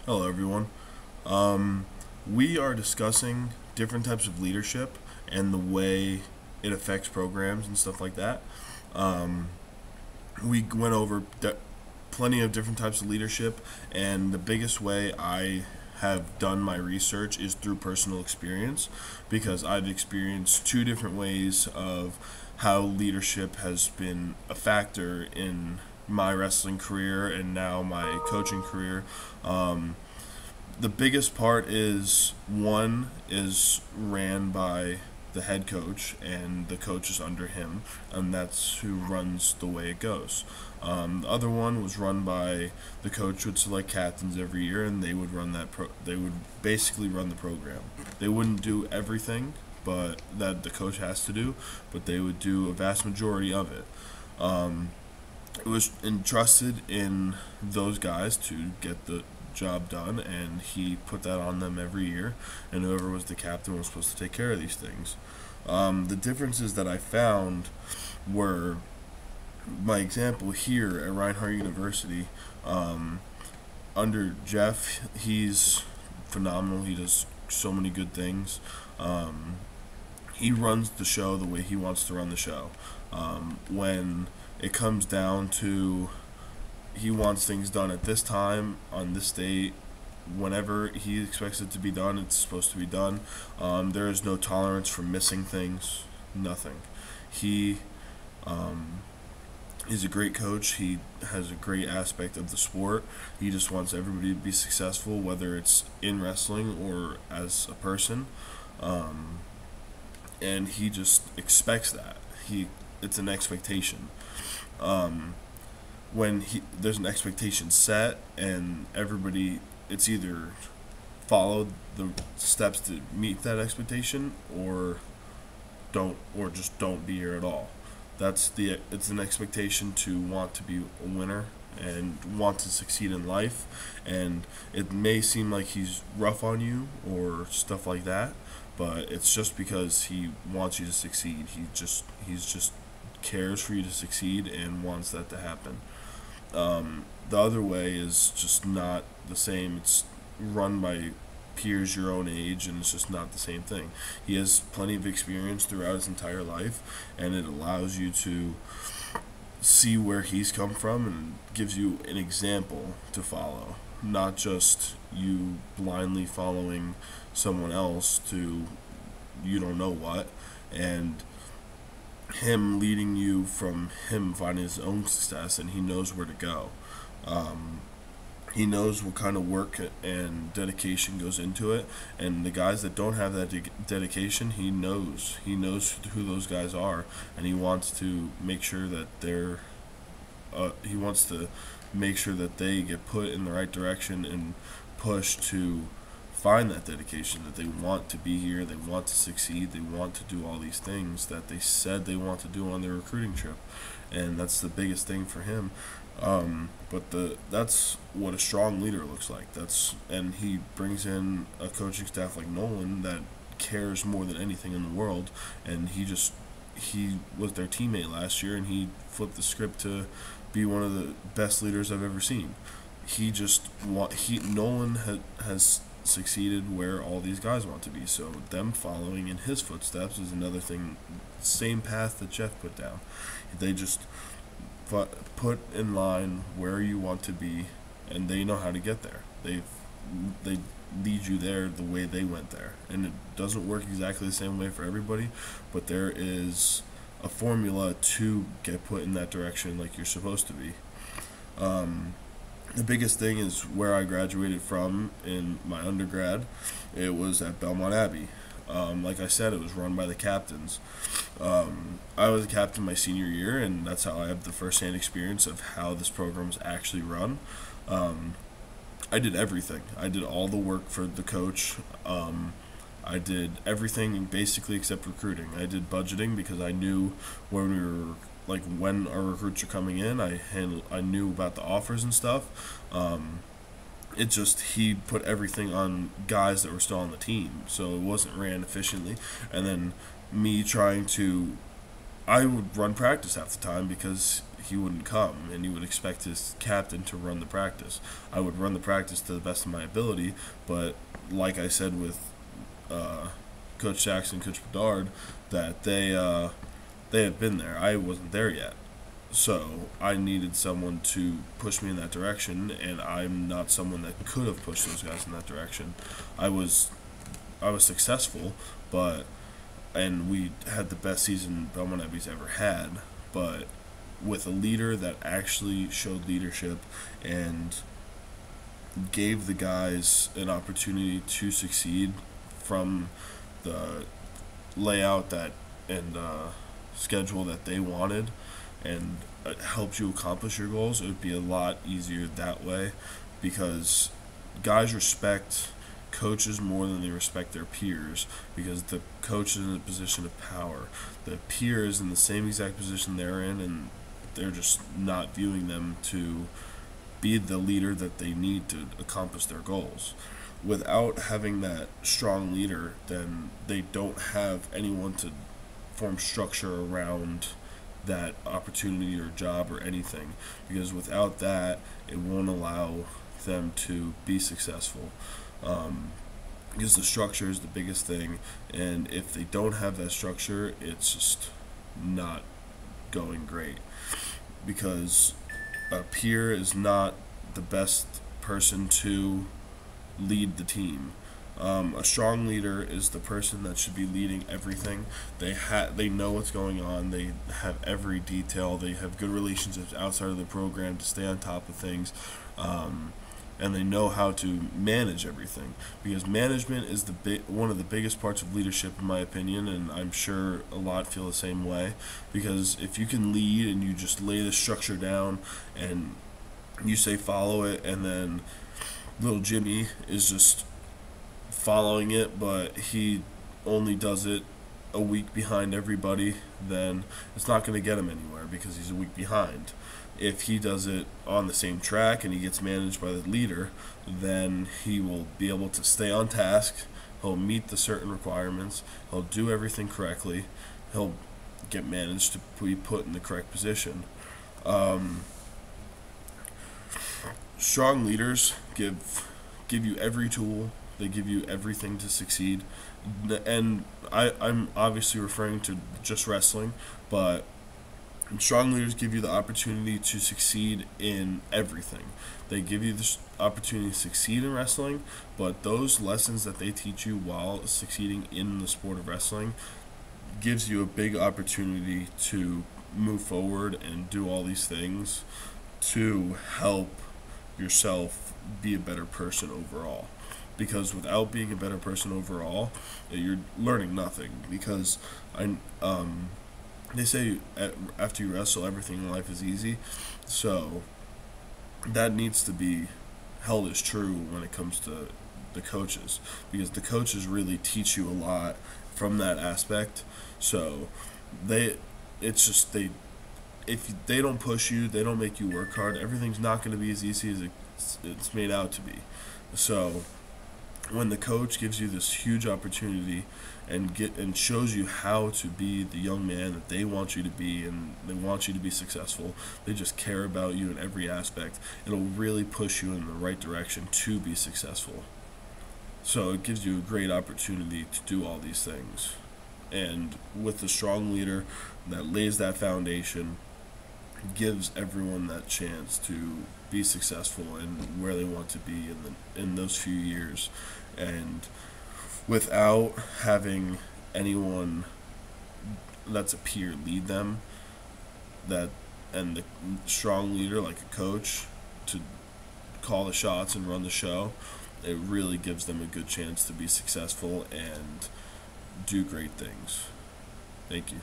Hello, everyone. Um, we are discussing different types of leadership and the way it affects programs and stuff like that. Um, we went over plenty of different types of leadership, and the biggest way I have done my research is through personal experience because I've experienced two different ways of how leadership has been a factor in my wrestling career and now my coaching career. Um, the biggest part is one is ran by the head coach and the coaches under him, and that's who runs the way it goes. The other one was run by the coach would select captains every year, and they would run they would basically run the program. They wouldn't do everything, but that the coach has to do, but they would do a vast majority of it. Um, it was entrusted in those guys to get the job done, and he put that on them every year, and whoever was the captain was supposed to take care of these things. The differences that I found were my example here at Reinhardt University. Um, Under Jeff, he's phenomenal. He does so many good things. Um, he runs the show the way he wants to run the show. When it comes down to he wants things done at this time on this date, whenever he expects it to be done, it's supposed to be done. There is no tolerance for missing things, nothing. He um, is a great coach. He has a great aspect of the sport. He just wants everybody to be successful, whether it's in wrestling or as a person. Um, and he just expects that. It's an expectation. Um, when there's an expectation set and everybody, it's either follow the steps to meet that expectation or just don't be here at all. It's an expectation to want to be a winner and want to succeed in life, and it may seem like he's rough on you or stuff like that, but it's just because he wants you to succeed. He's just cares for you to succeed and wants that to happen. The other way is just not the same. It's run by peers your own age, and it's just not the same thing. He has plenty of experience throughout his entire life, and it allows you to see where he's come from and gives you an example to follow, not just you blindly following someone else to you don't know what, and him leading you from him finding his own success, and he knows where to go. Um, he knows what kind of work and dedication goes into it, and the guys that don't have that dedication, he knows who those guys are, and he wants to make sure that he wants to make sure that they get put in the right direction and pushed to find that dedication, that they want to be here, they want to succeed, they want to do all these things that they said they want to do on their recruiting trip, and that's the biggest thing for him. That's what a strong leader looks like. And he brings in a coaching staff like Nolan that cares more than anything in the world, and he was their teammate last year, and he flipped the script to be one of the best leaders I've ever seen. Nolan has succeeded where all these guys want to be. So them following in his footsteps is another thing, same path that Jeff put down. They just put in line where you want to be, and they know how to get there. They lead you there the way they went there, and it doesn't work exactly the same way for everybody, but there is a formula to get put in that direction like you're supposed to be. The biggest thing is where I graduated from in my undergrad. It was at Belmont Abbey. Like I said, it was run by the captains. I was a captain my senior year, and that's how I have the first-hand experience of how this program is actually run. I did everything. I did all the work for the coach. I did everything basically except recruiting. I did budgeting because I knew when our recruits are coming in. I knew about the offers and stuff. He put everything on guys that were still on the team, so it wasn't ran efficiently. And then me I would run practice half the time because he wouldn't come, and he would expect his captain to run the practice. I would run the practice to the best of my ability, but like I said with Coach Jackson, Coach Bedard, that they had been there. I wasn't there yet. So I needed someone to push me in that direction, and I'm not someone that could have pushed those guys in that direction. I was successful, and we had the best season Belmont Abbey's ever had, but with a leader that actually showed leadership and gave the guys an opportunity to succeed from the layout that and schedule that they wanted, and it helps you accomplish your goals, it would be a lot easier that way, because guys respect coaches more than they respect their peers, because the coach is in a position of power. The peer is in the same exact position they're in, and they're just not viewing them to be the leader that they need to accomplish their goals. Without having that strong leader, then they don't have anyone to form structure around that opportunity or job or anything, because without that, it won't allow them to be successful. Because the structure is the biggest thing, and if they don't have that structure, it's just not going great, because a peer is not the best person to lead the team. A strong leader is the person that should be leading everything. They know what's going on. They have every detail. They have good relationships outside of the program to stay on top of things, and they know how to manage everything. Because management is one of the biggest parts of leadership, in my opinion, and I'm sure a lot feel the same way. Because if you can lead and you just lay the structure down and you say follow it, and then little Jimmy is just following it, but he only does it a week behind everybody, then it's not going to get him anywhere, because he's a week behind. If he does it on the same track and he gets managed by the leader, then he will be able to stay on task, he'll meet the certain requirements, he'll do everything correctly, he'll get managed to be put in the correct position. Strong leaders give you every tool. They give you everything to succeed. And I'm obviously referring to just wrestling, but strong leaders give you the opportunity to succeed in everything. They give you the opportunity to succeed in wrestling, but those lessons that they teach you while succeeding in the sport of wrestling gives you a big opportunity to move forward and do all these things to help yourself be a better person overall. Because without being a better person overall, you're learning nothing. Because they say after you wrestle, everything in life is easy. So that needs to be held as true when it comes to the coaches, because the coaches really teach you a lot from that aspect. So if they don't push you, they don't make you work hard, everything's not going to be as easy as it's made out to be. So when the coach gives you this huge opportunity and shows you how to be the young man that they want you to be, and they want you to be successful, they just care about you in every aspect, it'll really push you in the right direction to be successful. So it gives you a great opportunity to do all these things. And with a strong leader that lays that foundation, gives everyone that chance to be successful and where they want to be in those few years, and without having anyone that's a peer lead them, and the strong leader like a coach to call the shots and run the show, it really gives them a good chance to be successful and do great things. Thank you.